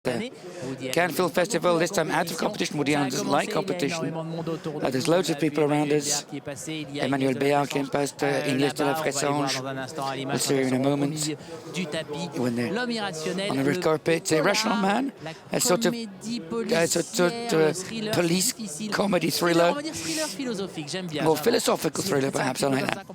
Cannes Film Festival, this time out of competition. Woody Allen doesn't like competition. There's loads of people around us. Emmanuel Béard came past, Inès de la Fressange. We'll see her in a moment. When they're on the red carpet, Irrational Man, a sort of police comedy thriller. More philosophical thriller, perhaps. I like that.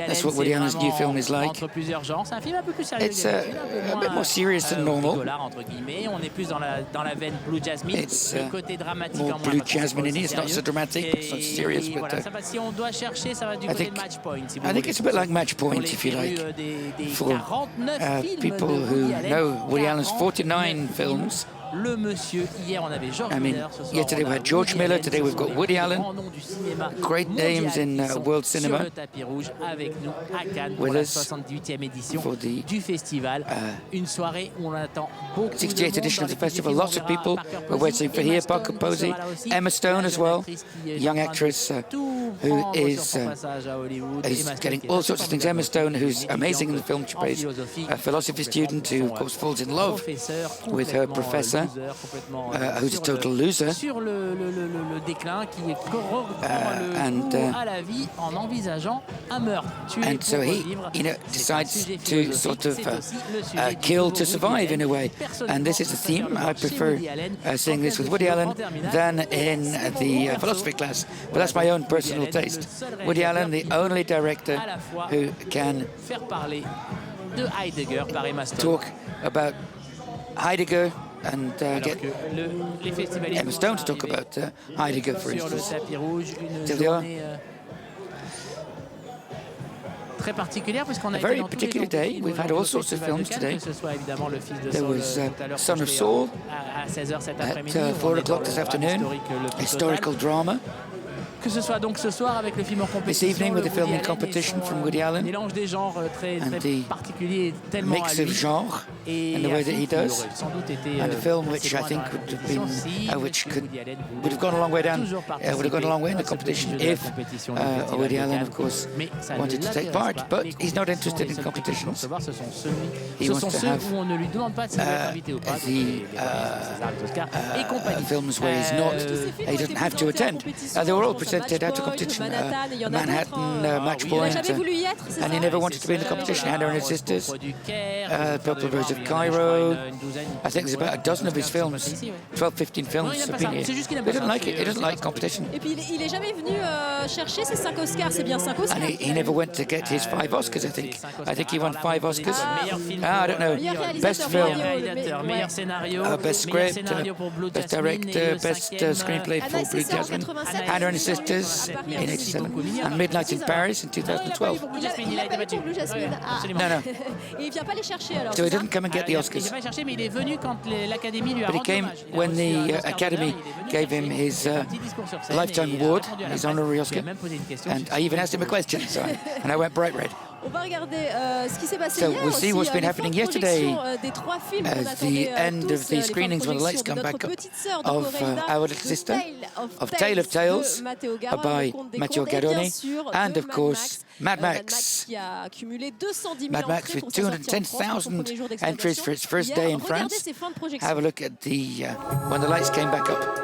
That's what Woody Allen's new film is like. It's a bit more serious than normal. It's more Blue Jasmine in it. It's not so dramatic, but it's not serious. But I think it's a bit like Match Point, if you like, for people who know Woody Allen's 49 films. I mean, yesterday we had George Miller, today we've got Woody Allen, great names in world cinema, with us for the 68th edition of the festival. Lots of people were waiting for here. Parker Posey, Emma Stone as well, young actress who is getting all sorts of things. Emma Stone, who's amazing in the film. She plays a philosophy student who, of course, falls in love with her professor, who's a total loser, and so he, decides to sort of kill to survive in a way. And this is a theme. I prefer seeing this with Woody Allen than in the philosophy class, but that's my own personal taste. Woody Allen, the only director who can talk about Heidegger and get Emma Stone to talk about Heidegger, for instance. A very particular day. We've had all sorts of films today. There was Son of Saul at 4 o'clock this afternoon, historical drama. This evening with the filming competition from Woody Allen and the mix of genre and the way that he does, and a film which I think would have been, would have gone a long way down, would have gone a long way in the competition if Woody Allen, of course, wanted to take part, but he's not interested in competitions. He wants to have the films where he doesn't have to attend. They were all presented out of competition, Manhattan, Match Point, and he never wanted to be in the competition. Hannah and Her Sisters, Purple Rose of Cairo. I think there's about a dozen of his films, 12, 15 films have been here. He doesn't like it, he doesn't like competition. And he never went to get his 5 Oscars, I think. I think he won 5 Oscars. I don't know. Best film, best script, best director, best screenplay for Blue Jasmine, Hannah and Her Sisters in 87, and Midnight in Paris in 2012. No. So he didn't come and get the Oscars. But he came when the Academy gave him his Lifetime Award, his honorary Oscar, and I even asked him a question, and I went bright red. So we'll see what's been happening yesterday at the end of the screenings when the lights come back up of Our Little Sister, of Tale of Tales by Matteo Garrone, and of course Mad Max. Mad Max with 210,000 entries for its first day in France. Have a look at the when the lights came back up.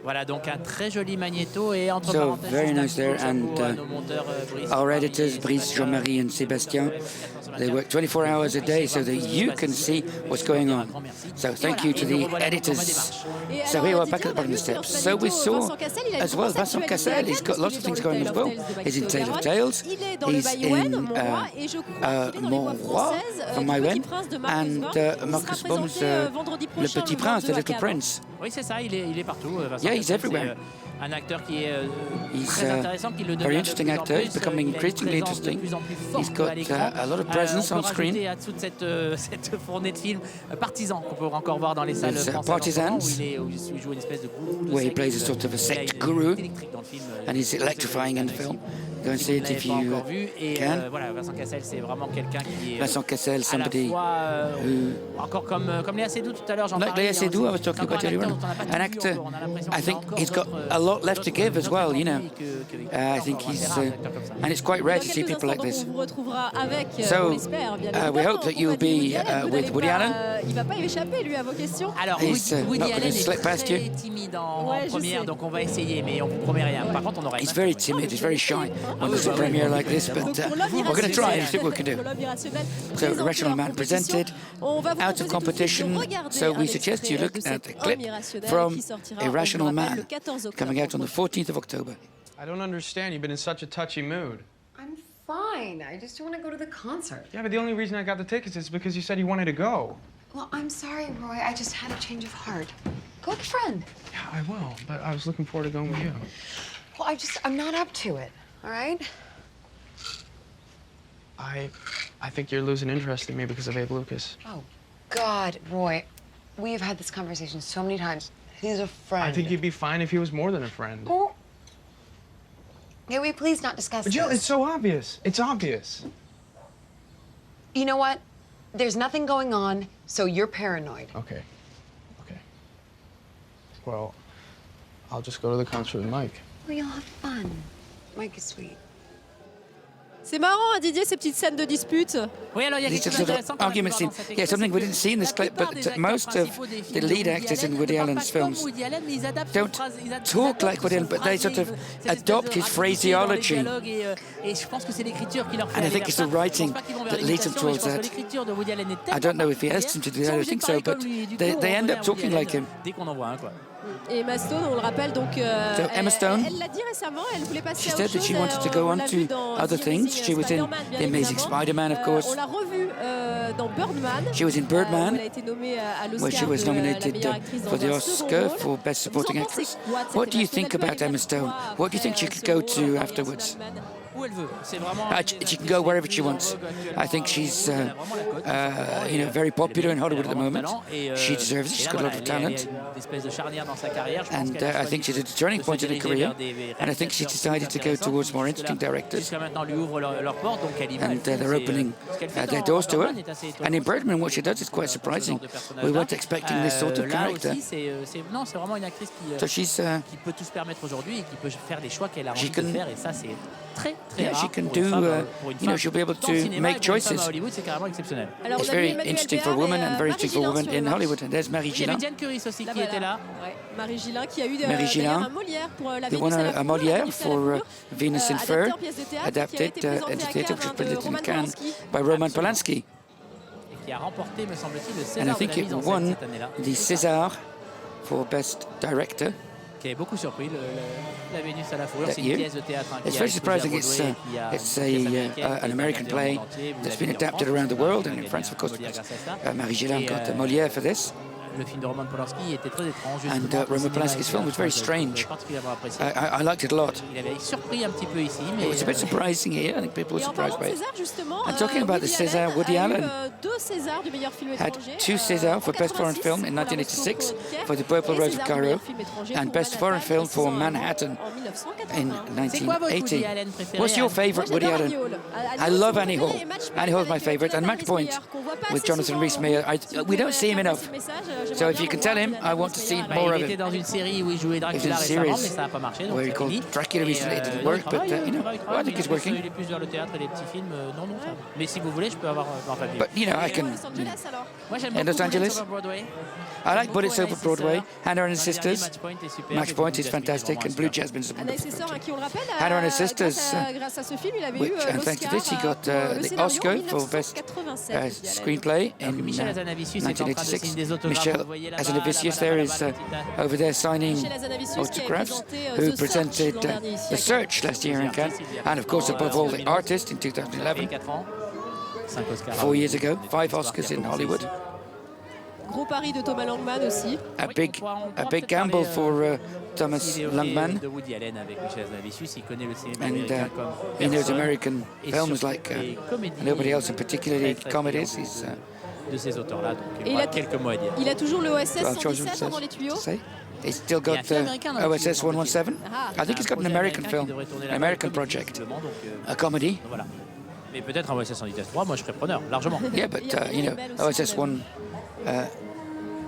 Voilà, donc un très joli magnéto et entre So very nice there, and our editors, Brice, Jean-Marie and Sébastien, they work 24 hours a day so that you can see what's going on. So thank you to the editors. So here we're back at the bottom of the steps. So we saw as well Vincent Cassel, he's got lots of things going as well. He's in Tale of Tales, he's in Montroy from Maïwen, and Marcus Baum's Le Petit Prince, The Little Prince. Oui, c'est ça, il est partout. Yeah, he's everywhere. Un acteur qui est he's très intéressant, qui le devient very interesting actor. He's becoming increasingly interesting. He's got a lot of presence on screen. À toute cette fournée de films partisans qu'on peut encore voir dans les salles françaises. Partisans, où il joue une espèce de gourou. Where he plays a sort of a sect guru, and he's electrifying in the film. Go and see it if you can. Voilà, Vincent Cassel, c'est vraiment quelqu'un qui est Vincent Cassel, somebody who, encore comme Léa Seydoux tout à l'heure, j'en like parlais. Léa Seydoux, I was talking about earlier on, an actor. I think he's got a lot left to give as well. You know, I think he's, and it's quite rare to see people like this. So we hope that you'll be with Woody Allen. Il va pas y échapper lui à vos questions. Alors Woody Allen est très timide en première, donc on va essayer, mais on vous promet rien. Par contre, on aura. He's very timid. He's very shy when there's a premiere like this, but we're going to try and see what we can do. So, Irrational Man presented, out of competition. So we suggest you look at a clip from Irrational Man, coming out on the 14th of October. I don't understand. You've been in such a touchy mood. I'm fine. I just don't want to go to the concert. Yeah, but the only reason I got the tickets is because you said you wanted to go. Well, I'm sorry, Roy. I just had a change of heart. Go with a friend. Yeah, I will, but I was looking forward to going with you. Well, I'm not up to it, all right? I think you're losing interest in me because of Abe Lucas. Oh, God, Roy. We've had this conversation so many times. He's a friend. I think you'd be fine if he was more than a friend. Well, can we please not discuss But Jill, this? it's so obvious. It's obvious. You know what? There's nothing going on, so you're paranoid. Okay. Well, I'll just go to the concert with Mike. Well, you'll have fun. Mike is sweet. C'est marrant, hein, Didier, ces petites scènes de dispute. Oui, alors il y a quelque chose d'intéressant. Argument scene. Yeah, something we didn't see in this clip, but most of the lead actors in Woody Allen's films don't talk like Woody Allen, but they sort of adopt his phraseology. And I think it's the writing that leads them towards that. I don't know if he asked him to do that, I think so, but they end up talking like him. Et Emma Stone, on le rappelle donc, Emma Stone, elle l'a dit récemment, elle voulait passer she à said autre that chose. she wanted to go on to other things. She was in The Amazing Spider-Man, of course. On l'a revue dans Birdman. She was in Birdman, elle a été nommée à l'Oscar where she was nominated for the dans un Oscar second rôle. for Best Supporting Actress. What do you think about Emma Stone? What do you think she could go to afterwards? She can go wherever she wants. I think she's, very popular in Hollywood at the moment. She deserves it. She's got a lot of talent. And I think she's at a turning point in her career. And I think she decided to go towards more interesting directors. And they're opening their doors to her. And in Birdman, what she does is quite surprising. We weren't expecting this sort of character. So she's... She can... Yeah, she can do, she'll be able to make choices. It's very interesting for women and very interesting for women in Hollywood. And there's Marie Gillin. Marie Gillin qui a eu un Molière pour la They won a Molière for Venus in Fur, adapted into theatre, which was presented in Cannes by Roman Polanski. And I think it won the César for Best Director. Qui avait beaucoup surpris la Vénus à la fourrure. C'est une pièce de théâtre. It's very surprising. It's an American play that's been adapted around the world, and in France, of course, Marie Gillin got the Molière for this. Le film de Roman Polanski était très étrange. And Roman Polanski's film was very strange. I liked it a lot. Il avait surpris un petit peu ici, mais it was a bit surprising here. I think people were surprised by it. And talking about the César, Woody Allen had 2 Césars for Best Foreign Film in 1986 for The Purple Rose of Cairo, and Best Foreign Film for Manhattan in 1980. What's your favorite Woody Allen? I love Annie Hall. Annie Hall is my favorite, and Match Point with Jonathan Rhys-Meyers. We don't see him enough. So if you can tell him, I want to see more of Il était him. dans une série où il jouait Dracula récemment, mais ça n'a pas marché. Where he called Dracula recently, it didn't work, but you know, I think it's working. Il est plus vers le théâtre et les petits films. Non, ça. Mais si vous voulez, je peux avoir en famille. But you know, I can. Moi, j'aime Los beaucoup Angeles. Broadway. I like Bullets Over Broadway. Hannah and her sisters. Matchpoint est super. Matchpoint is fantastic, and Blue Jasmine is a Anna et ses wonderful sœurs, film. qui on le rappelle, Hannah and her sisters, grâce à ce film, il avait which, eu and thanks to l'Oscar, this, he got le the scénario Oscar en for Best 1987, Woody Allen. Screenplay in Michel Hazanavicius est en train de signer 1986. des autographes. Michel Vous voyez là-bas, Hazanavicius là-bas, there là-bas, is la petite, over there signing Michel Hazanavicius qui avait autographs, présenté who The presented Search l'an dernier ici à The Search last year in Cannes, and of course above all the Artist in 2011. 4 ans. 5 Oscars. 4 years ago, 5 Oscars in Hollywood. Gros pari de Thomas Langman aussi. A big gamble for Thomas Langman, de Woody Allen avec Michel Hazanavicius, il connaît le cinéma and américain comme he knows personne. American Et films surtout like les comédies nobody else, and particularly très comedies. friands He's de ces auteurs-là, donc Et il aura quelques mots à dire. Il a toujours le OSS well, George 117 dans les tuyaux. to say. He's still got film américain dans les OSS tuyaux, 117. Ah. I think he's got an American film, an American project, a comedy. Donc voilà. Mais peut-être un OSS 117.3, moi je serais preneur, largement. Yeah, but you know, OSS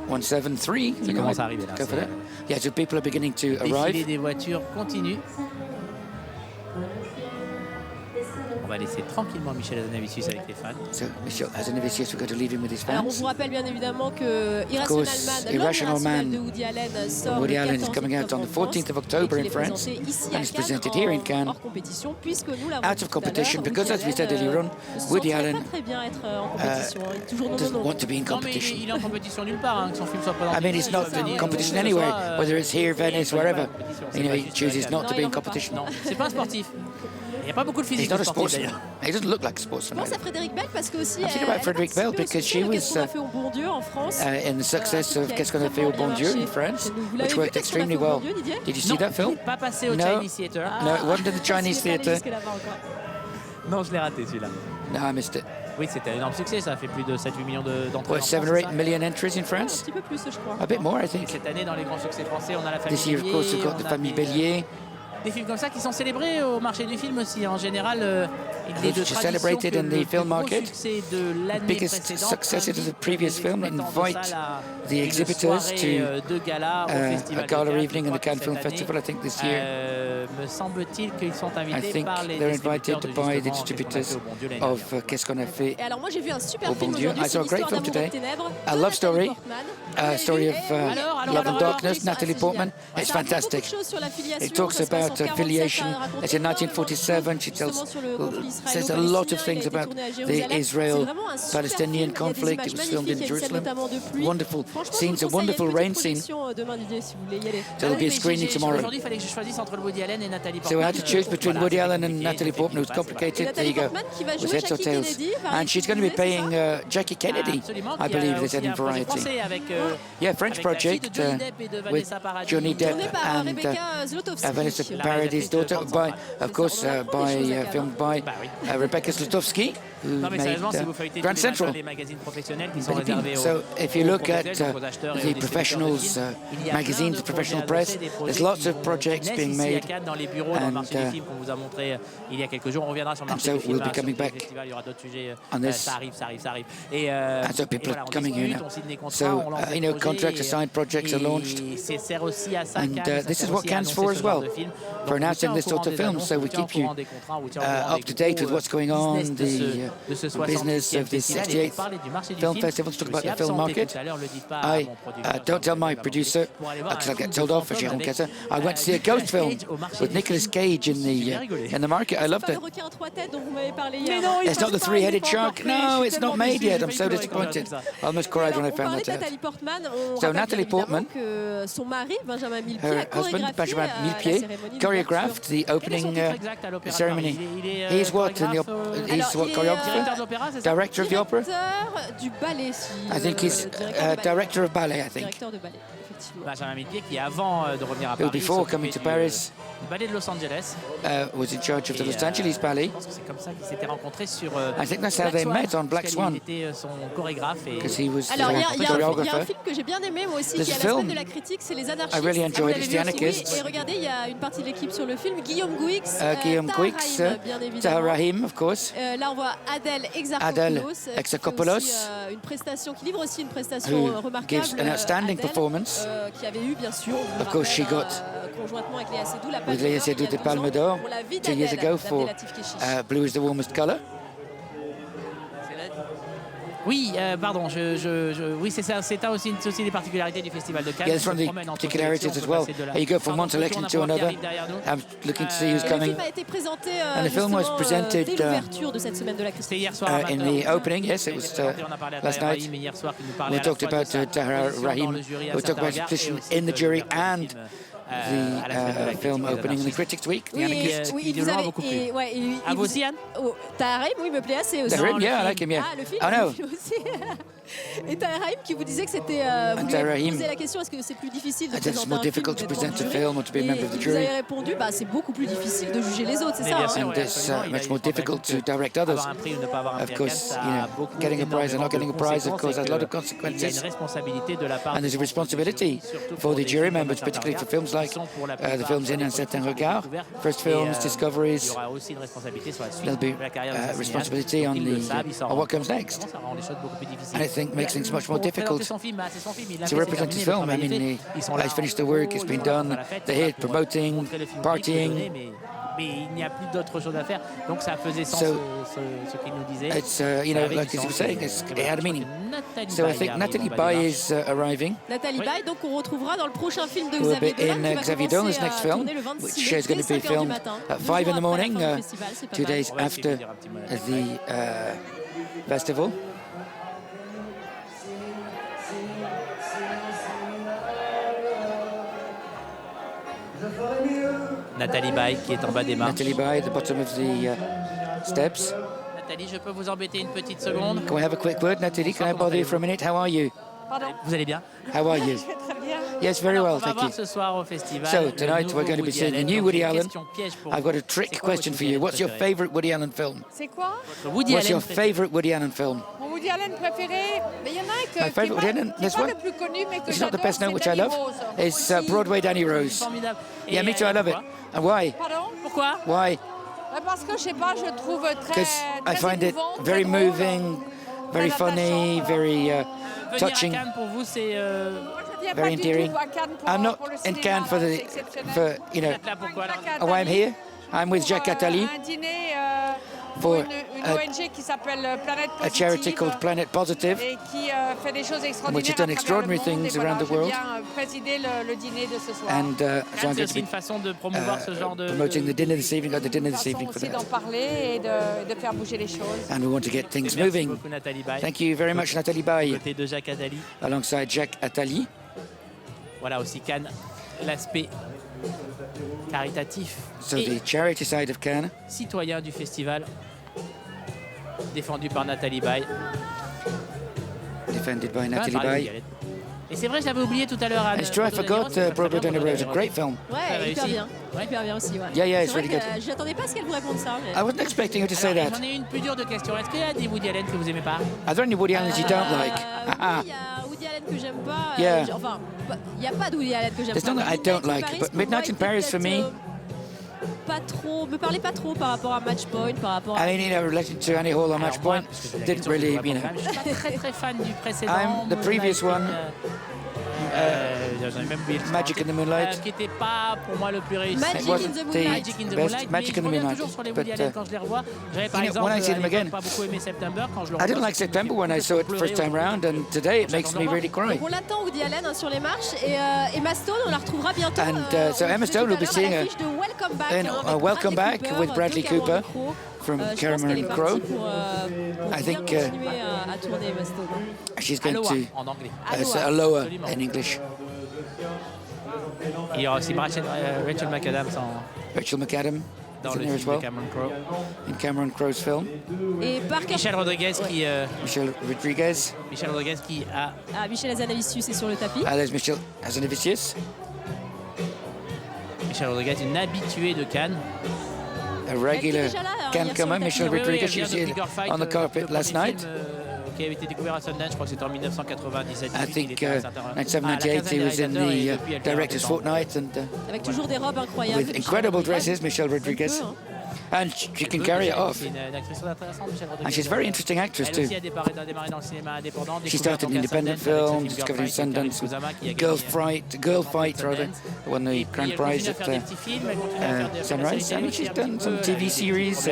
173. You know, commence à arriver, là, go for c'est- that. Yeah, so people are beginning to Défilé arrive. des voitures continue. On va laisser tranquillement Michel Hazanavicius avec les fans. So Michel Hazanavicius, we're going to leave him with his Alors on fans. vous rappelle bien évidemment que Irrational course, Man, Irrational l'homme irrationnel Man, de Woody Allen sort Woody le Allen is 14 coming out octobre on the en France, 14th of October et in qu'il est France, présenté ici and à it's Cannes presented here in Cannes. hors compétition, puisque nous l'avons Out dit of tout à competition, l'heure, because as we said earlier on, ne se Woody sentirait Allen pas très bien être en compétition, il est toujours doesn't non. want to be in Non mais competition. il est en compétition nulle part, hein, que son film soit présenté. I mean, he's not in competition anywhere, whether it's here, Venice, wherever. You know, he chooses not to be in competition. Non, c'est pas un sportif. Il n'y a pas beaucoup de He's physique not de a sportif sportsman. d'ailleurs. He doesn't look like a sportsman. Je pense à Frédéric Bell parce que aussi I'm thinking about Frédéric Bell because she was Qu'est-ce qu'on a fait au bon Dieu en France. in the success of Qu'est-ce qu'on a fait au bon Dieu in France, which worked extremely well. Did you see that film? Pas passé au No. Chinese Theatre. No, it wasn't in the Chinese theatre. Non, je l'ai raté celui-là. No, I missed it. Oui, c'était un énorme succès, ça a fait plus de 7-8 millions d'entrées. What, en 7 France, or c'est 8 ça million entries in Un France? petit peu plus, je crois. A bit more, I Et think. cette année, dans les grands succès français, on a la famille This year, of course, we've got the famille Bélier. Des films comme ça qui sont célébrés au marché du film aussi. En général, il est de Which is tradition celebrated que in le the plus film gros market. succès de l'année Biggest précédente success of the invite previous les film exploitants de invite salles à the une exhibitors soirée, to de gala au a Festival gala de Cannes. evening Je in the crois Cannes que Film cette année, Festival, I think this year. me semble-t-il qu'ils sont I invités think par les they're distributeurs invited de by the justement distributors Qu'est-ce qu'on a fait au bon Dieu l'année of dernière. Qu'est-ce qu'on a fait Et alors moi j'ai vu un super au film bon Dieu. aujourd'hui, I saw a c'est great l'histoire film d'Amour et today. de Ténèbres, A de love Nathalie story. Portman. A story of Love and Darkness, Natalie Portman. It's fantastic. It talks about affiliation. It's in 1947. She says a lot of things about the Israel-Palestinian conflict. It was filmed in Jerusalem. Wonderful scenes, a wonderful rain scene. So there'll be a screening tomorrow. Aujourd'hui, il fallait que je choisisse entre Woody Allen et Nathalie Portman. So we had to choose between Voilà, Woody c'est Allen and compliqué, Natalie c'est Portman. It was complicated. There you go. It was heads or tails. And she's going to be playing Jackie Kennedy, Absolument, I qui a believe, they aussi said in un projet Variety. français avec, Yeah, French avec la fille de project Johnny Depp et de with Vanessa Paradis. Johnny Depp Tourné par and Rebecca Zlotowski. Vanessa La Paradis' réalisatrice daughter, Bande by, Centrale. of course, filmed by Bah oui. Rebecca Zlotowski, who Non mais made sérieusement, si vous feuilletez Grand tous Central. les magazines professionnels qui sont réservés aux So if you look professionnels, at donc aux acheteurs et aux the distributeurs de professionals, films, il y a magazines, plein de the professional projets press, annoncés, des there's projets lots qui of projects naissent being ici à made. Cannes, dans les bureaux, dans le marché And, du film qu'on vous a montré il y a quelques jours. On reviendra sur le marché so du film. we'll be coming sur le back festival, il y aura d'autres sujets. on this. Ça arrive. Et, And so people voilà, are on coming here discute, now. on signe des contrats, So, on lance des you know, projets contracts are signed, projects are launched. Et ça sert aussi à ça, And Cannes, ça this sert is what aussi à Cannes is for annoncer as ce genre well, de film. for Donc, on vous announcing tient au this courant sort of des films, annonces, so on we vous tient au keep you courant des contrats, on vous tient au courant up des to date with gros, what's going on, business the de ce business 68e of the festival. Et 68th pour parler du marché du film film, festival, to je talk me about suis the film absenté market. tout à l'heure, le dites pas à I mon producteur, don't tell my pour producer, aller voir because un I get film told de off for fantômes Jérôme avec Cazin. I went to see a ghost film with Nicolas Cage in the market. I loved Le it. requin à trois têtes dont vous m'avez parlé Mais hier. non, il It's not the passe pas, three-headed il est pas encore shark. fait, No, je it's suis not tellement made déçu, yet. j'ai I'm so failli pleurer quand j'ai disappointed. entendu ça. I almost cried when I On found parlait that out. Nathalie Portman. On So rappelle Natalie bien évidemment Portman, que son mari, Benjamin Millepied, her a husband, chorégraphié Benjamin la Millepied, cérémonie choreographed the Quel est son opening titre exact à l'Opéra de ceremony. Paris? Il est, He's what in the chorégraphe, he's what choreographer, directeur de l'opéra, c'est ça? director of the opera. Directeur du ballet, si, I think he's director of ballet. I think. Directeur de ballet, effectivement. Benjamin Millepied qui avant de revenir à Who, Paris before s'occupait coming to du, Paris, du ballet de Los Angeles. Was in charge of the Et, Los Angeles Ballet. Je pense que c'est comme ça qu'ils s'étaient rencontrés sur I think that's how Black they Swan, met on Black parce Swan, qu'il était son chorégraphe et because he was Alors, il y a un choreographer. film que j'ai bien aimé, moi aussi, There's qui est a à la semaine film de la critique, c'est Les Anarchistes. I really enjoyed Vous it, l'avez The vu aussi, Anarchists. oui, et regardez, il y a une partie de l'équipe sur le film, Guillaume Gouix, Guillaume Gouix, Tahar Rahim, bien évidemment, Tahar Rahim, of course. Là, on voit Adèle Exarchopoulos, une prestation qui livre aussi une prestation remarquable. Gives an outstanding Adèle, performance. qui avait eu bien sûr. Of course, she got conjointement avec Léa Seydoux la with Léa Seydoux the Palme d'Or 2 years ago for Blue is the Warmest Color. Oui, pardon, oui, c'est ça. C'est aussi des particularités du Festival de Cannes. Yeah, that's one of the particularities as well. You go from one selection to another. I'm looking to see who's coming. Le film a été présenté And the film was presented dès l'ouverture de cette semaine de la C'était hier soir. in the opening, yes, it was last night. We talked about Tahar Rahim, we talked about his position in the jury and the film opening in the Critics Week, The Anarchist. Oui, vous avez beaucoup plu. À vous aussi, Anne? Tahar Rahim, oui, me plaît assez aussi. Tahar Rahim, yeah, I like him, yeah. Ah, le film, I know. le film aussi. Et Tahar Rahim qui vous disait que c'était... vous lui avez posé la question, est-ce que c'est plus difficile de présenter un film to present a film or to be a member of the Vous jury. avez répondu, c'est beaucoup plus difficile de juger les autres, c'est ça, And it's much more difficult to direct others. Of course, getting a prize or not getting a prize, of course, has a lot of consequences. And there's a responsibility for the jury members, particularly for films like the films in Un Certain Regard, first films, discoveries. There'll be responsibility on what comes next. And I think makes things much more difficult to represent his film. I mean, he's finished the work, it's been done, they're here promoting, partying. Mais il n'y a plus d'autre chose à faire, donc ça faisait sens ce qu'il nous disait. It's like as you were saying, it had a meaning. So I think Nathalie Baye is arriving. Nathalie Baye, donc on retrouvera dans le prochain film de We'll be Xavier in Dolan, Xavier Dolan's next film, which is going to be filmed at 5 in the morning, 2 days after the festival. Nathalie Baye qui est en bas des marches. Nathalie Baye at the bottom of the steps. Nathalie, je peux vous embêter une petite seconde? Can we have a quick word, Nathalie? Can I bother you for a minute? How are you? Pardon? Vous allez bien? How are you? Très bien. Yes, very well, thank you. Ce soir au festival, So tonight we're going to be seeing the new Woody Allen. I've got a trick question for you. What's your favorite Woody Allen film? C'est quoi? What's your favorite Woody Allen film? Mon Woody Allen préféré? Mais il y en a un My favorite Woody Allen, qui this est pas one? le plus connu, mais que It's not the j'adore, best known, c'est which I Danny love. Rose. It's Broadway Danny Rose. Formidable. Yeah, me too, I love it. And why? Pardon? Pourquoi? Why? Parce que je sais pas, je trouve très, Because I très find it émouvant, very très drôle. moving, very funny, very touching. Venir à Cannes pour vous, c'est Moi, je viens very pas du endearing. tout à Cannes pour, I'm not pour le in cinéma, Cannes for c'est exceptionnel. là pourquoi alors? why I'm here. I'm with Jacques Attali Un dîner for une ONG qui s'appelle Planète a charity Positive called Planet Positive. et qui fait des choses extraordinaires which has done à travers extraordinary le monde. things Et voilà, around the je world. viens présider le dîner de ce soir. And so I'm C'est going to aussi une be façon de promouvoir ce genre de... promoting the dinner this evening. Got the dinner this façon evening for aussi d'en that. parler et de faire bouger les choses. And we want to get things Merci moving. beaucoup Nathalie Baye. Thank you very much, Nathalie Baye, Côté de Jacques Attali. alongside Jacques Attali. Voilà aussi Cannes, l'aspect caritatif So et the charity side of Cannes, citoyen du festival, défendu par Nathalie Baye. defended by Nathalie Parler de Baye. Galette. Et c'est vrai, je l'avais oublié tout à l'heure. Anne. It's true, I forgot Broadway Danny Rose, a great film. Ouais, hyper réussi. bien. Hyper bien aussi, ouais. Yeah, C'est it's vrai really good. que, j'attendais pas à ce qu'elle vous réponde ça. Mais... I wasn't expecting her to say Alors, that. J'en ai une plus dure de questions. Est-ce qu'il y a des Woody Allen que vous aimez pas? Are there any Woody Allens you don't like? Oui, il y a Woody Allen que j'aime pas. Yeah. Enfin, il n'y a pas de Woody Allen que j'aime There's pas. none that I don't like, but Midnight in Paris for me. Pas trop, me parlez pas trop par rapport à Match Point, par rapport à... I mean, related to Annie Hall on Match Point, didn't really, Je suis pas très fan du précédent. I'm the previous one. J'en ai même oublié le Magic titre. in the Moonlight. Qui n'était pas pour moi le plus réussi. Magic It in wasn't the the Moonlight. Magic in the best Moonlight. Magic Mais in the je reviens Moonlight. toujours sur les But Woody Allen quand je les revois. J'avais par you know, exemple when I see them à l'époque, again, pas beaucoup aimé September quand je le I revois. didn't like September when I saw it the first time round, and today it makes me really cry. Donc on l'attend Woody Allen sur les marches et Emma Stone on la retrouvera bientôt. And, so on le Emma disait Stone tout will à be l'heure, seeing à a- l'affiche de Welcome Back, in avec Welcome Bradley Back Cooper, with Bradley de Cameron Cooper Crowe. from Je pense Cameron qu'elle est Crowe. partie pour I think, bien continuer à tourner Emma Stone. She's going Aloha to en anglais. Aloha Absolument. in English. Il y aura aussi Rachel McAdams Rachel McAdams dans is in le there as film well de Cameron Crowe. in Cameron Crowe's film. Et Parker... Michel Rodriguez Michelle Rodriguez. qui a Ah, Michel Hazanavicius est sur le tapis. There's Michelle Hazanavicius, Michel Rodriguez, une habituée de Cannes. a regular déjà là, hein, Cannes hier sur comer. le Michelle tapis. Rodriguez, elle she vient was de here Bigger Fight, on the carpet le last premier night. film, qui avait été découvert à Sundance, je crois que c'était en 1997. I think 97-98 he was in the Director's Fortnight, and Avec toujours des robes incroyable. with incredible dresses, Michelle Rodriguez. Un peu, hein. And she can carry it off. Une actrice très intéressante, Michelle Rodriguez. And she's a very interesting actress Elle too. aussi a démarré dans le cinéma indépendant. She started in independent films, discovered in Sundance, Girl Fight rather, won the grand prize at Sunrise. I mean, she's done some TV series.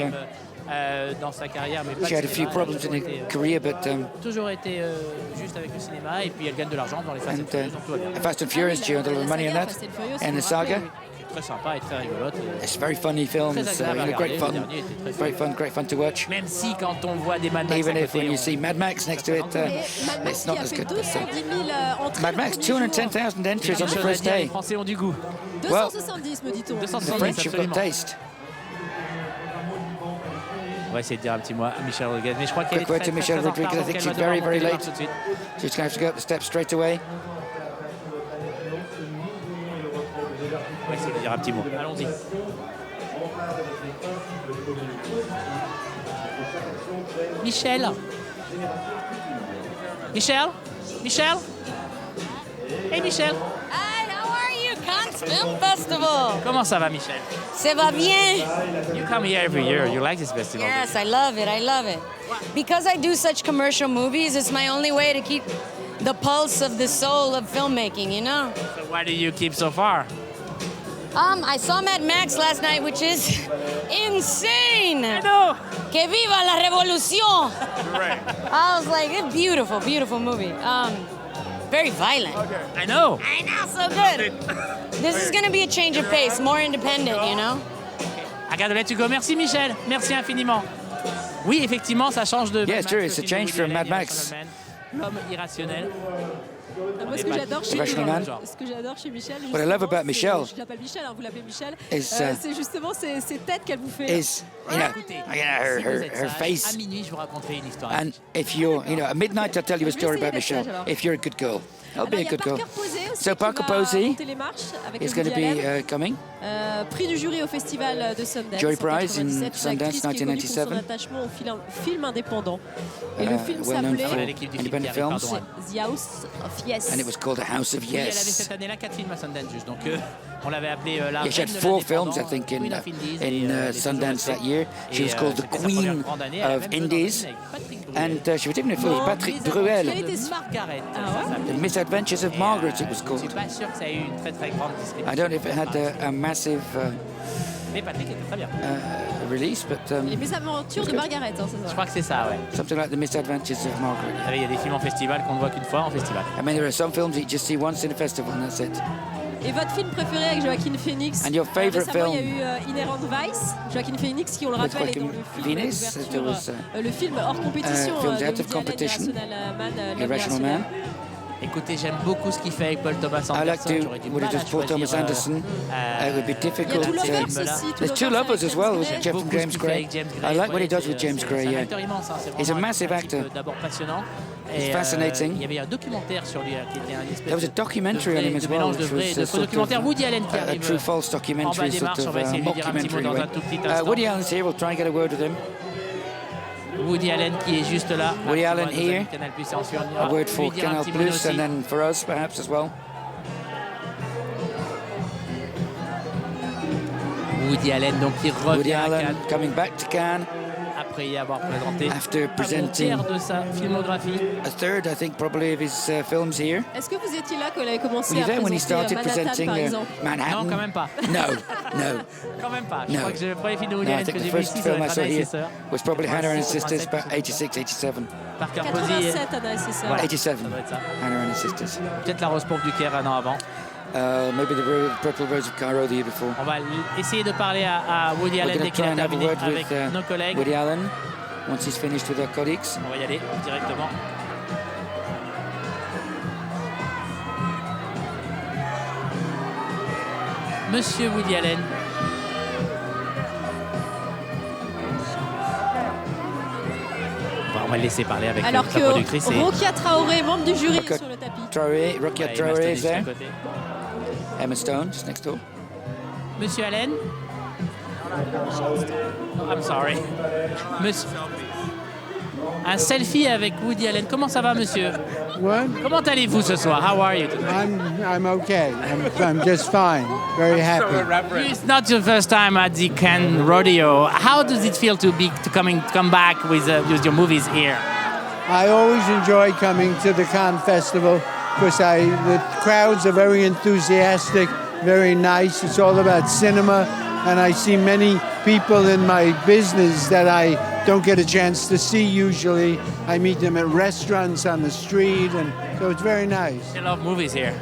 Dans sa carrière, mais pas She had a few problems in her career, but toujours été juste avec le cinéma, et puis elle gagne de l'argent dans les Fast and Furious, donc tout va bien. Fast and Furious, she earned a lot of money in that, and the saga. Très sympa et très rigolote. It's very funny films, great fun to watch. Même si quand on voit des Mad Max, Even if when you see Mad Max next to it, it's not as good. Mad Max, 210,000 entries on the first day. Les Français ont du goût. 270 me dit-on. The French have got taste. On va essayer de dire un petit mot à Michelle Rodriguez, mais je crois qu'elle est Quick word très, to Michelle très en Rodriguez. retard, I think donc she's elle va very, devoir very monter late. tout de suite. She's going to have to go up the steps straight away. On va essayer de dire un petit mot. Allons-y. Michelle. Michelle. Michelle. Hey Michelle. Hi, how are you? Cannes Film Festival. Comment ça va Michelle? Ça va bien? You come here every year. You like this festival? Yes, I love it. I love it. Because I do such commercial movies, it's my only way to keep the pulse of the soul of filmmaking, you know? So why do you keep so far? I saw Mad Max last night, which is insane. No. Que viva la revolución. Right. I was like, a beautiful, beautiful movie. Very violent. I know. I know, so good. This is going to be a change of pace, more independent, you know? I gotta let you go. Merci Michel. Merci infiniment. Oui, effectivement, ça change de. Yes, true. It's a change from Mad Max. L'homme irrationnel. Moi, ce que j'adore chez Michelle, What I love about Michelle, je l'appelle Michelle, vous l'appelez Michelle, is c'est justement ces têtes qu'elle vous fait. is her face. À minuit, je vous raconterai une histoire. And if you're, at midnight, I'll tell you a story about Michelle. If you're a good girl, I'll be a good girl. So Parker Posey is going to be coming. Prix du jury au festival de Sundance. Jury prize in Sundance 1997. Son attachement au film indépendant. Et le film s'appelait Independent Films. The House of Yes. And it was called The House of Oui, elle avait Yes. cette année-là 4 films à Sundance juste, donc on l'avait appelée la Yeah, she had reine de 4 l'indépendant, films, I think, Queen of Indies, et, in les Sundance toujours that year. She was called the c'était sa Queen première grande année, elle a of même joué dans Indies. un film avec Patrick Bruel. And she was even with Patrick Bruel. Margaret. The Misadventures of Margaret, it was Je suis called. pas sûr que ça ait eu une très très grande distribution. I don't know if it had a massive Mais Patrick était très bien. release, but Les mésaventures de Margaret, hein, c'est Je ça. crois que c'est ça, ouais. something like The Misadventures of Margaret. Vous savez, il y a des films en festival qu'on ne voit qu'une fois en festival. I mean, there are some films that you just see once in a festival, and that's it. Et votre film préféré avec Joaquin Phoenix? And your favorite récemment, film? il y a eu Inherent Vice. Joaquin Phoenix, qui on le With rappelle, est dans Joaquin le film Phoenix, d'ouverture, there was, le film hors compétition films de out of Woody Allen, competition. Irrational Man, Irrational Man. Écoutez, j'aime beaucoup ce qu'il fait avec Paul Thomas Anderson. I like to, J'aurais du what mal it à is Paul Thomas choisir, Anderson. It would be Il y a difficult. Two Lovers film-là. aussi. There's Two Lovers as well, with James Beaucoup ce qu'il fait Gray. avec James Gray. I like what he does with c'est- James Gray, C'est un yeah. acteur immense, hein, c'est He's a vraiment massive un type, actor. D'abord passionnant. He's Et, fascinating. il y avait un documentaire sur lui qui était un espèce There was a documentary de on him as de well, mélange de which vrai et was de a faux sort of documentaire. Woody Allen qui a arrive true false en bas documentary, des sort marches. On of va essayer de lui dire un petit mot mockumentary dans way. un tout petit instant. Woody Allen's here, we'll try and get a word with him. Woody Allen qui est juste là. Woody Ah, Allen tu vois, nos here. amis Canal Plus et ensuite on A ira word lui for dire un Canal petit mot Plus, aussi. and then for us, perhaps, as well. Woody Allen donc qui Woody revient à Allen Cannes coming back to Cannes. après y avoir présenté After un bon presenting tiers de sa filmographie. a third, I think, probably of his films here. Est-ce que vous étiez là quand il avait commencé Were you à there when he présenter started Manhattan, presenting par exemple? Manhattan? Non, quand même pas. No, no. Quand même pas. Je No. crois que le premier film de Woody No, I Allen think que the j'ai vu first ici, ça film doit I être saw Anna et here ses sœurs. was probably Hannah and his 87, sisters, about 86, 87. Parker Posey. 87, Anna et ses sœurs. Voilà. 87, Ça doit être ça. Hannah and his sisters. Peut-être La Rose Pourpre du Caire un an avant. Maybe the Purple Rose of Cairo the year before. On va essayer de parler à Woody We're Allen going dès to qu'il try a and have a terminé word avec with nos collègues. Woody Allen once he's finished with our colleagues. On va y aller directement. Monsieur Woody Allen. Bon, on va le laisser parler avec Alors sa productrice. que Rokia Traoré, membre du jury, Rokia est sur le tapis. Traoré, Rokia Ouais, Traoré Emma is Stone there. juste à côté. Emma Stone, just next door. Monsieur Allen. Oh, I'm sorry. Monsieur. un selfie avec Woody Allen. Comment ça va, monsieur? What? Comment allez-vous ce soir? How are you? I'm okay. I'm just fine. Very happy. It's not your first time at the Cannes Rodeo. How does it feel to come back with your movies here? I always enjoy coming to the Cannes Festival because the crowds are very enthusiastic, very nice. It's all about cinema, and I see many people in my business that I don't get a chance to see usually. I meet them at restaurants on the street, and so it's very nice. They love movies here.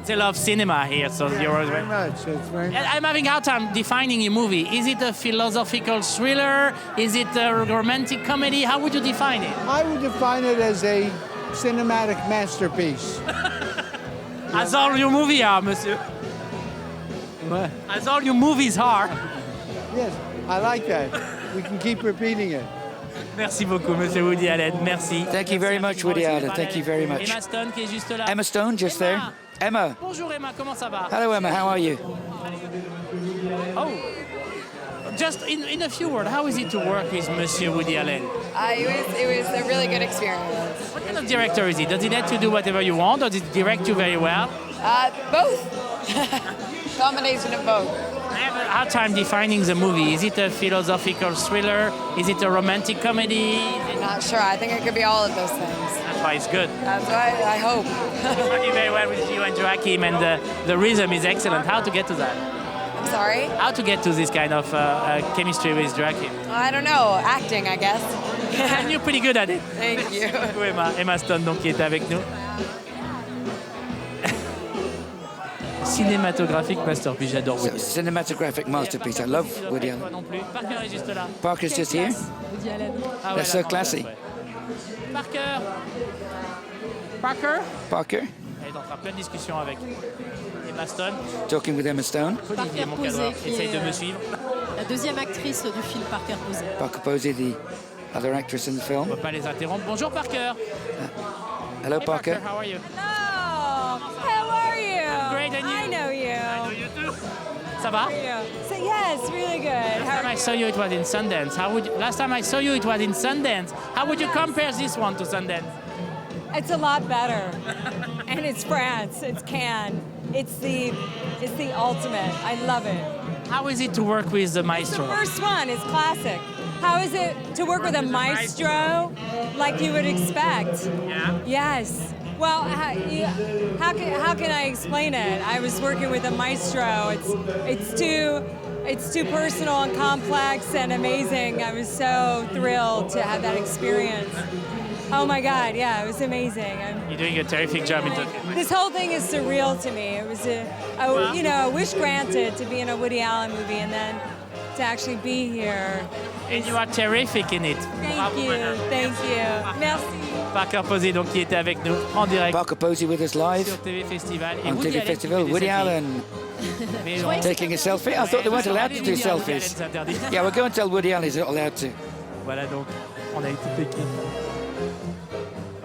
They love cinema here, so you're very much. It's very nice. I'm having a hard time defining your movie. Is it a philosophical thriller? Is it a romantic comedy? How would you define it? I would define it as a cinematic masterpiece. As all your movies are, monsieur. What? As all your movies are. Yes, I like that. We can keep repeating it. Merci beaucoup, monsieur Woody Allen. Merci. Thank you very much, Woody Allen. Thank you very much. Emma Stone qui est juste là. Emma Stone, just there. Emma. Bonjour Emma, comment ça va? Hello, Emma. How are you? Oh, just in a few words, how is it to work with Monsieur Woody Allen? It was a really good experience. What kind of director is he? Does he let you do whatever you want, or does he direct you very well? Both. Combination of both. I have a hard time defining the movie. Is it a philosophical thriller? Is it a romantic comedy? Not sure. I think it could be all of those things. That's why it's good. That's why I hope. It's working very well with you and Joachim, and the rhythm is excellent. How to get to that? I'm sorry? How to get to this kind of chemistry with Joachim? I don't know. Acting, I guess. And you're pretty good at it. Thank you. Emma Stone, donc, qui est avec nous. Cinématographique masterpiece, j'adore Woody. Cinematographic masterpiece. I love Woody Allen. Parker est juste là. Parker's just here. Woody Allen. Ah ouais, That's so classy. Parker. Parker. Elle est en train de pleine discussion avec Emma Stone. Talking with Emma Stone. Olivier, mon cadeau, essaye de me suivre. La deuxième actrice du film Parker Posey. Parker Posey, the other actress in the film. On ne peut pas les interrompre. Bonjour Parker. Hello, Hey, Parker. How are you? Hello. How are you? Great, and you? I know you. I know you too. Ça va? So, yes, really good. Last time I saw you, it was in Sundance. Last time I saw you, it was in Sundance. How would you compare this one to Sundance? It's a lot better. And it's France. It's Cannes. It's the ultimate. I love it. How is it to work with the maestro? The first one is classic. How is it to work with a maestro like you would expect? Yeah. Yes. Well, how can I explain it? I was working with a maestro. It's too personal and complex and amazing. I was so thrilled to have that experience. Oh my God, yeah, it was amazing. You're doing a terrific job in This whole thing is surreal to me. It was a wish granted to be in a Woody Allen movie and then to actually be here. And you are terrific in it. Thank you. Merci. Parker Posey, donc, qui était avec nous en direct. Parker Posey with us live Sur TV Festival. Et on Woody TV Allen Festival. qui fait des Woody selfies. Allen Mais on- taking a selfie. I thought they weren't allowed to do Woody Allen, selfies. c'est interdit. Yeah, we'll go and tell Woody Allen he's not allowed to. Voilà donc, on a eu toute l'équipe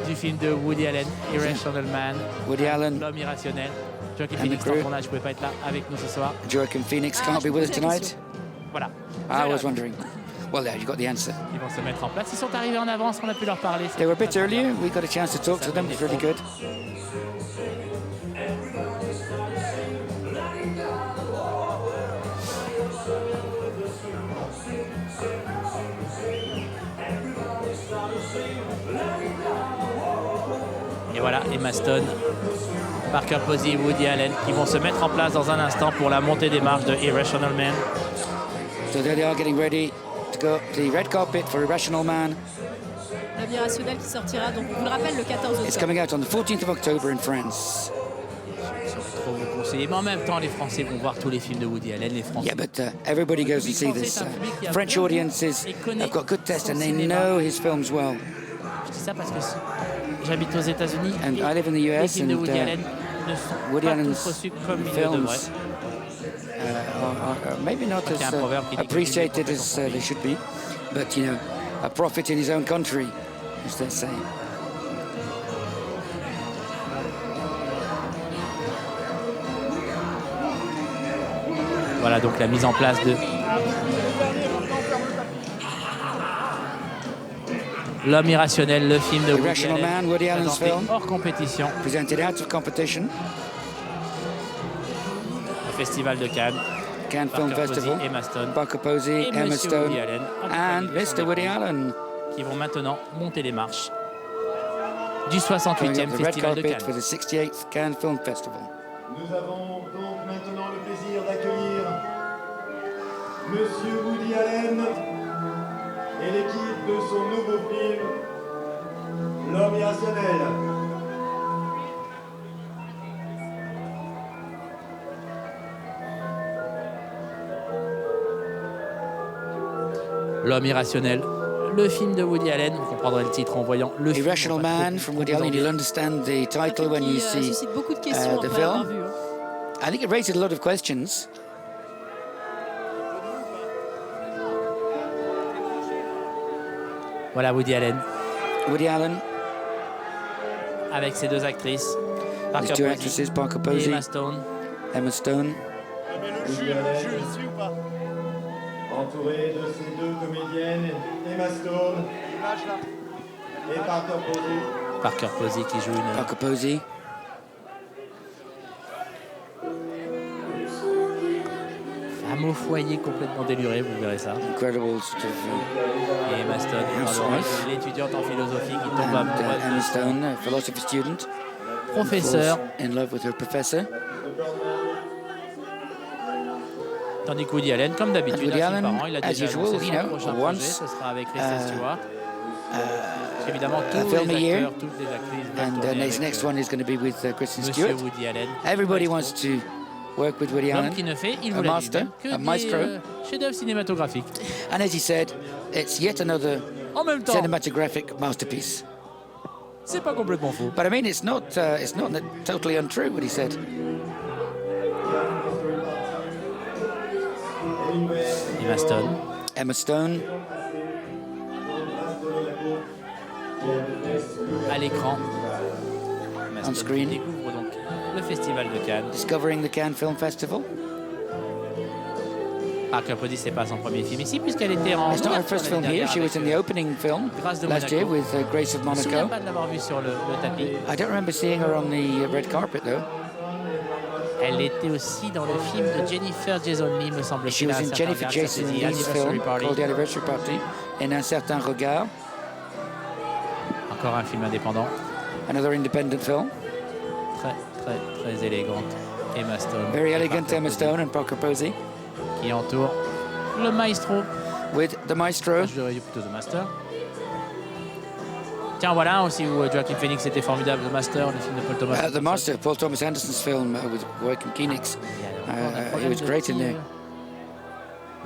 du film de Woody Allen, Irrational Man, Woody Allen, L'homme irrationnel. Joaquin And Phoenix the en crew. tournage, je ne pouvais pas être là avec nous ce soir. Joaquin Phoenix can't be with us tonight. Voilà. I was wondering. Well, there, you got the answer. Ils vont se mettre en place. Ils sont arrivés en avance, on a pu leur parler. They were a bit earlier. We got a chance to talk to them. It was really good. Et voilà, Emma Stone, Parker Posey et Woody Allen qui vont se mettre en place dans un instant pour la montée des marches de Irrational Man. So there they are getting ready to go to the red carpet for Irrational Man. L'homme irrationnel qui sortira, donc, je vous le rappelle, le 14 It's octobre. coming out on the 14th of October in France. Je saurais trop vous conseiller. Mais en même temps, les Français vont voir tous les films de Woody Allen, les Français. Yeah, but everybody goes and see this. French audiences have got good taste and they know his films well. Je dis ça parce que j'habite aux États-Unis And et I live in the les US films de and Woody Allen ne sont Woody pas Allen's tous reçus comme ils le devraient. films are maybe not Il y a un as proverbe qui dit que appreciated les as they should be, but you know, a prophet in his own country, as they say. Voilà donc la mise en place de L'homme irrationnel, le film de Irrational Man, Woody Allen's film. Hors compétition. Presented out of competition. Le Festival de Cannes. Cannes Film Festival. Emma Stone. Parker Posey, Emma Stone, Woody Allen, and Mr. Woody Allen. Qui vont maintenant monter les marches du 68e Festival de Cannes. For the 68th Cannes Film Festival. Nous avons donc maintenant le plaisir d'accueillir Monsieur Woody Allen et l'équipe de son nouveau film, L'homme irrationnel. L'homme irrationnel, le film de Woody Allen. Vous comprendrez le titre en voyant le film. Irrational Man from Woody Allen. You'll understand the title when you see the film. I think it raises a lot of questions. Voilà Woody Allen. Woody Allen. Avec ses deux actrices. His two actresses, Parker Posey, Emma Stone. Emma Stone. Woody Allen, entouré de ses deux comédiennes, Emma Stone et Parker Posey. Parker Posey qui joue une... Parker Posey. Femme au foyer complètement délurée, vous verrez ça. Incredible sort of, et Emma Stone, l'étudiante en philosophie qui tombe amoureuse Emma Stone, a philosophy student. Professeur. In love with her professor. Tandis que Woody Allen, comme d'habitude, Woody Allen, par an, il a déjà usual, annoncé son prochain projet, ce sera avec Kristen Stewart. Évidemment, tous les acteurs, toutes les actrices. And his next one is going to be with Kristen Stewart. Woody Allen. Everybody wants to work with Woody Allen. L'homme qui ne fait, il a vous l'a dit, master, que a maestro. chefs-d'œuvre cinématographiques. And as he said, it's yet another en même temps, cinematographic masterpiece. C'est pas complètement faux. But I mean, it's not totally untrue what he said. Emma Stone. Emma Stone. À l'écran. On screen. Découvre donc le Festival de Cannes. Discovering the Cannes Film Festival. Parker Posey, c'est pas son premier film ici, puisqu'elle était en. It's not her first film here. She was in the opening film last year with Grace of Monaco. Je ne me souviens pas de l'avoir vue sur le tapis. I don't remember seeing her on the red carpet though. Elle était aussi dans le film de Jennifer Jason Leigh, me semble-t-il. She was in Jennifer Jason Leigh's film called The Anniversary Party, in Un certain regard. Encore un film indépendant. Another independent film. Très élégante. Emma Stone. Very elegant Emma Stone and Parker Posey. Qui entoure le maestro. With the maestro. Je dirais plutôt The Master. Tiens, voilà aussi où Joaquin Phoenix était formidable, The Master, le film de Paul Thomas Anderson. The Master, Paul Thomas Anderson's film with Joaquin Phoenix. He was great in there.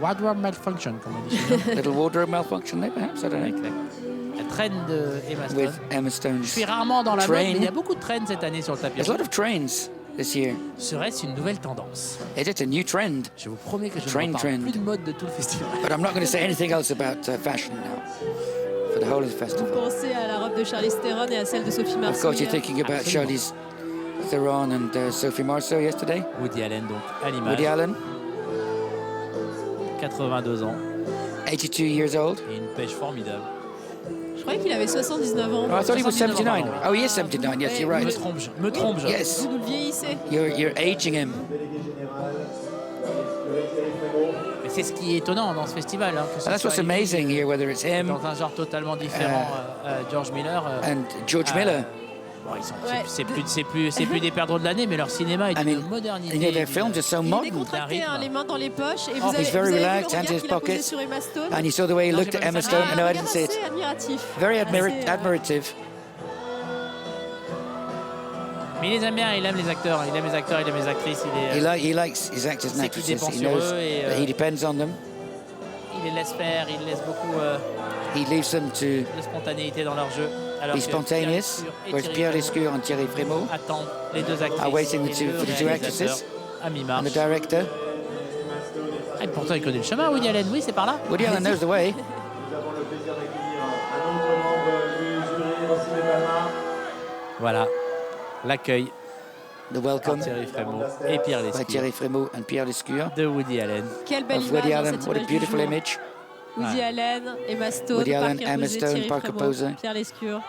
Wardrobe malfunction, comme on dit chez nous. Little wardrobe malfunction there, perhaps, I don't know. La traîne de Emma Stone. With Emma Stone's Je suis rarement dans la mode, mais il y a train. beaucoup de trains cette année sur le tapis. There's a lot of trains this year. Serait-ce une nouvelle tendance? Is it a new trend? Je vous promets que je Train ne parle trend. plus de mode de tout le festival. But I'm not going to say anything else about fashion now for the whole of the festival. Vous pensez à la robe de Charlize Theron et à celle de Sophie Marceau. Of course, you're thinking about Charlize Theron and Sophie Marceau yesterday. Woody Allen, donc, à l'image. Woody Allen, 82 ans. 82 years old. Et une pêche formidable. Je croyais qu'il avait 79 ans. Oh, I thought he was 79. Oh, he is 79. Yes, you're right. Me trompe-je. Yes. Vous le vieillissez. You're aging him. Mais c'est ce qui est étonnant dans ce festival. Hein, que ce And that's soit what's lui, amazing here, whether it's him dans un genre totalement différent, George Miller. and George Miller. Bon, c'est plus des perdreaux de l'année, mais leur cinéma est d'une modernité. You know, their films are so Il est modern. décontracté, hein, les mains dans les poches. Et Oh, vous avez, he's very vous avez vu relaxed, le hands in regard his qu'il a posé pockets. sur Emma Stone. And you saw the way he looked at Emma Stone. No, I didn't see it. Assez admiratif. Very Assez, admirative. Mais il les aime bien, il aime les acteurs, il aime les acteurs, il aime les actrices. He likes his actors and C'est qu'il actresses. dépend He sur knows eux et, that he depends on them. il les laisse faire, il laisse beaucoup He leaves them to de spontanéité dans leur jeu. Alors be que spontaneous, whereas Pierre Lescure and Thierry Frémaux attendent les deux actrices are waiting et for the two actresses à and mi-marche. the director. Ah, et pourtant, il connaît le chemin, Woody Allen. Oui, c'est par là. Woody Allen knows the way. Nous avons le plaisir d'accueillir un autre membre du jury au cinéma. Voilà, l'accueil The welcome par Thierry Frémaux et Pierre by Lescure Thierry Frémaux and Pierre Lescure de Woody Allen. Quelle belle of image Woody dans Allen. cette What a image du beautiful jour. image. Woody Allen, Emma Stone, Woody Allen, Parker Emma Posey, Stone, Thierry Parker Frémaux, Posey. Pierre Lescure.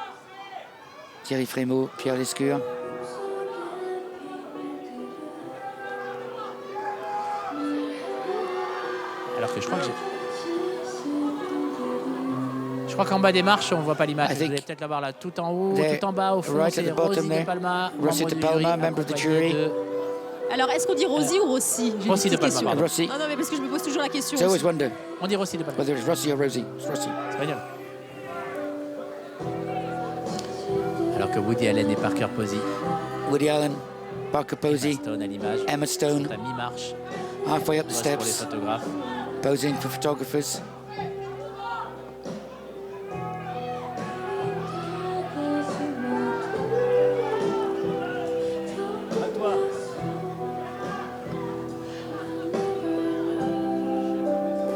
Thierry Frémaux, Pierre Lescure. Alors que je crois qu'en bas des marches, on ne voit pas l'image. Vous allez peut-être la voir là, tout en haut, tout en bas, au fond, right c'est at the bottom Rosie there. De Palma, Rosie De Palma, member of the jury. Alors, est-ce qu'on dit Rosie ou Rossi? J'ai une Rossi De petite Palma, question. Rossi. Non, mais parce que je me pose toujours la question. So I always wonder On dit Rossi De Palma. whether it's Rossi or Rosie. It's Rossi. C'est pas grave. Alors que Woody Allen et Parker Posey. Woody Allen, Parker Posey, Emma Stone à l'image. Emma Stone, À mi-marche. halfway up the Poste pour les steps, photographes. posing for photographers.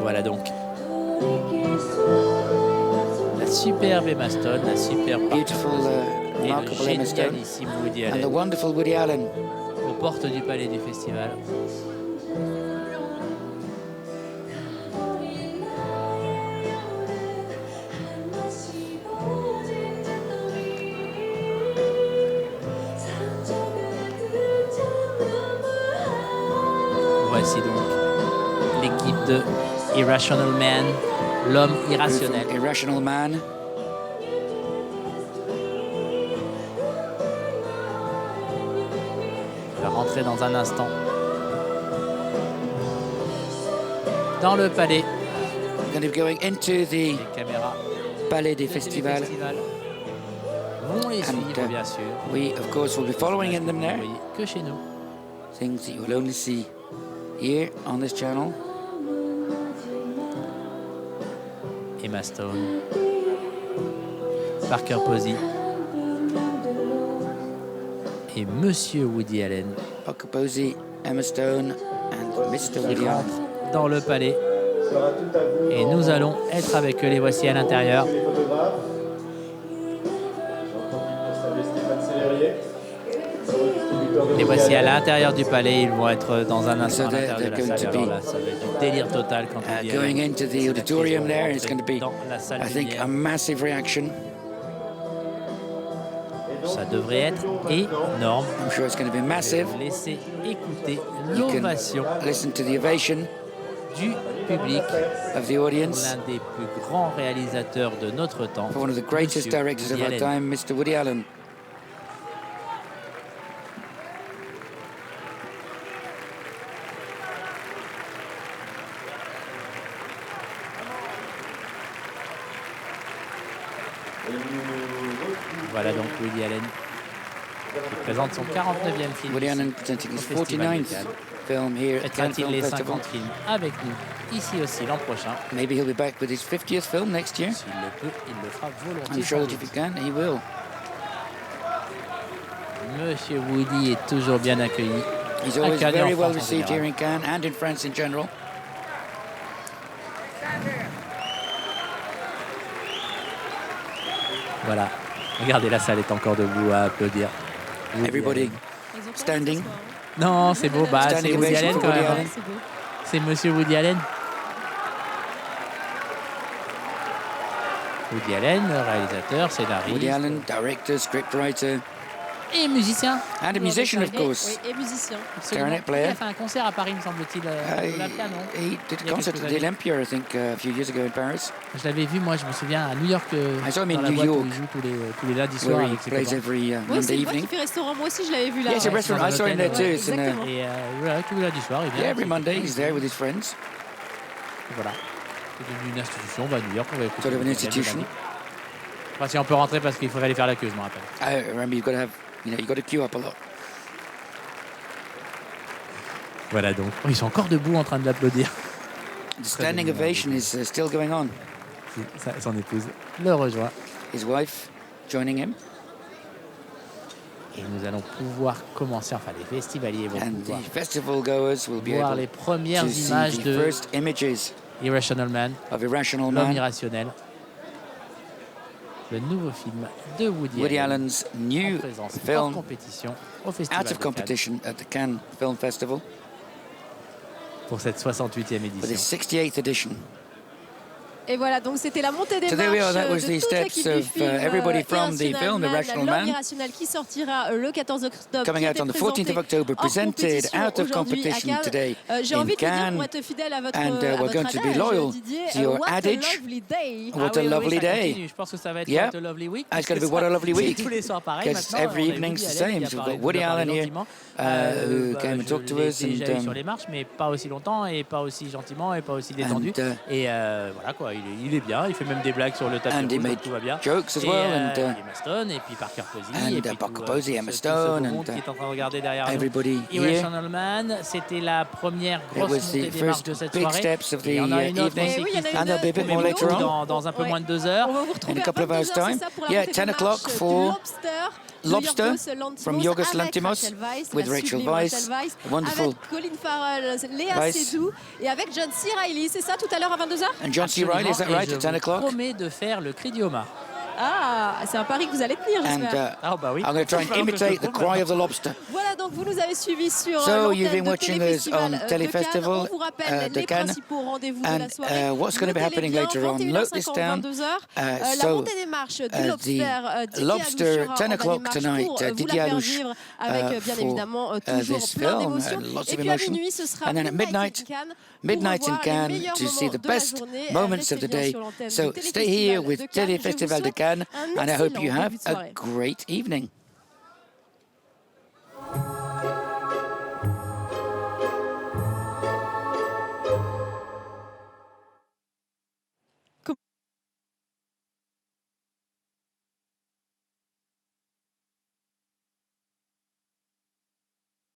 Voilà donc. La superbe Emma Stone, la superbe Beautiful, et remarkable le Emma Stone. génialissime Woody And the Allen wonderful Woody Allen. aux portes du palais du festival. Voici donc l'équipe de Irrational Man, l'homme irrationnel. Irrational Man. Je vais rentrer dans un instant dans le palais. Going to be going into the Les caméras Palais des du Festivals. festival vont les suivre, bien sûr. We, of course, will be following in them there. Vous voyez que chez nous. Things that you will only see here on this channel. Emma Stone, Parker Posey et Monsieur Woody Allen Parker Posey, Emma Stone, and Mr. qui Woody Allen. rentrent dans le palais. Sera tout à vous. Et nous allons être avec eux. Les voici à l'intérieur. Les photographes. J'entends Stéphane Sellerier. Les voici à l'intérieur du palais. Ils vont être dans un instant à So l'intérieur de they're la going salle. to Alors be, là, ça va être du délire total quand on dit going Allen. into the auditorium there, it's going to be, Dans la salle I think, a lumière. massive reaction. Ça devrait être énorme. I'm sure it's going to be massive. Laissez écouter You can l'ovation listen to the ovation du public of the pour audience l'un des plus grands réalisateurs de notre temps, for one of the greatest Monsieur directors of Woody our Allen. time, Mr. Woody Allen. Voilà donc Woody Allen qui présente son 49e film. Woody Allen presenting his au Festival de 49th Cannes. film here at Cannes Fêtera-t-il Film les Festival. 50 films avec nous ici aussi l'an prochain? Maybe he'll be back with his 50th film next year. S'il le peut, il le fera volontiers. I'm sure that if he can, he will. Monsieur Woody est toujours bien accueilli. He's à always Cannes et en very well France en received général. here in Cannes and in France in general. Voilà. Regardez, la salle est encore debout à applaudir. Woody Everybody Allen. Ils ont pas standing. ce soir, hein. Non, c'est beau. Bah, c'est Standing Woody ovation Allen for quand Woody même. Allen. C'est beau. C'est Monsieur Woody Allen. Woody Allen, réalisateur, scénariste Woody Allen, director, scriptwriter, et musicien. and a musician, of course. Oui, et musicien. Absolument. Clarinet player. Il a fait un concert à Paris, me semble-t il, au Olympia, non? He did Il y a a concert quelques at the années. Olympia, I think, a few years ago in Paris, Je l'avais vu, moi, je me souviens, à New York, I saw him in dans la New boîte où York, il joue tous les lundis soirs where he avec ses plays copains. every Oui, Monday c'est une boîte evening. qui fait restaurant. Moi aussi, je l'avais vu là. Yes, a Ouais. restaurant. dans I saw him there l'hôtel, too. ouais. It's in a, Exactement. Et voilà, tous les lundis soirs, il vient. yeah, avec every ses Monday copains. he's there with his friends. Voilà. C'est devenu une institution, on va à New York, on va écouter. Sort of an Woody Allen institution. le lundi. Enfin, si on peut rentrer parce qu'il faudrait aller faire la queue, je me rappelle. I remember you've got to have, you've got to queue up a lot. Voilà donc. Oh, ils sont encore debout en train de l'applaudir. The standing ovation is still going on. Son épouse le rejoint. His wife joining him, Et nous allons pouvoir commencer, enfin les festivaliers vont and pouvoir the festival goers will be voir able les premières to see images the de first images Irrational Man, of Irrational l'homme Man, irrationnel. Le nouveau film de Woody Woody Allen, Allen's en new présence hors film compétition au Festival out of de Cannes competition at the Cannes Film Festival pour cette 68e for the édition. 68th edition. Et voilà, donc c'était la montée des So there we are, that was marches de the toute steps l'équipe du of film everybody from the film, The Irrational L'Homme Man, Irrationnel qui sortira le 14 octobre. coming out on the 14th of October, presented out of competition today J'ai in envie de vous dire, Cannes, pour être fidèle à votre, and à we're votre going to be adage, loyal Didier, to your what adage. a lovely day. What a lovely ça day. continue. Je pense que ça va être Yeah. What a Lovely Week. It's going to be what a lovely week. Tous les soirs pareil. Because Maintenant, every on a evening's Woody the Allen same. qui a So we've parlé- got Woody qui a parlé Allen here, gentiment. who Bah, came and talked to us. J'ai déjà eu And sur les marches, mais pas aussi longtemps et pas aussi gentiment et pas aussi détendu. Et voilà quoi, il est bien. Il fait même des blagues sur le tapis and he rouge, made donc tout va bien. jokes as Et, well. And Emma Stone et puis Parker Posey and et puis Parker tout, Posey, Emma ce Stone, beau monde and qui est en train de regarder derrière everybody nous. here. Irrational Man, c'était la première It grosse was montée the des marches first de cette big soirée. steps of Et il y en a the une autre evening. aussi qui And there'll be a bit more later on. dans un peu moins de 2 heures. On va vous In retrouver a couple of à hours 22h, time. c'est ça, pour la Yeah, montée 10 des o'clock marches for du Lobster from Yorgos avec Lanthimos Rachel Weisz, with la Rachel sublime Weisz, Rachel Weisz, wonderful avec Colin Farrell, Léa Weisz. Seydoux et avec John C. Reilly. C'est ça tout à l'heure à 22h? And John C. Reilly, is that right, at 10 Je o'clock? vous promets de faire le cri d'Ioma. Ah, c'est un pari que vous allez tenir, And j'espère. Ah bah oui. I'm going to try and imitate the cry of the lobster. Voilà, donc vous nous avez suivis sur So l'antenne you've been de watching us Téléfestival on de Telefestival, Cannes. On vous rappelle de les Cannes. principaux rendez-vous de And la soirée. what's going to be happening Notez-les bien, later on? Note this 21h50, down. 22h. La So, montée des marches du the Lobster, Didier Lobster, Alouche sera 10 en bas des o'clock marches tonight, pour Didier vous la faire Alouche, vivre avec bien for, évidemment toujours this plein film d'émotions. and lots Et of puis à emotion. minuit, ce sera And then at Midnight midnight in in Cannes Cannes pour voir les to meilleurs see the moments de la best journée. moments Restez of the bien day. sur l'antenne So du stay here Téléfestival with de Cannes. Je vous Telefestival de souhaite Cannes, un and I hope you excellent have début de a soirée. great evening.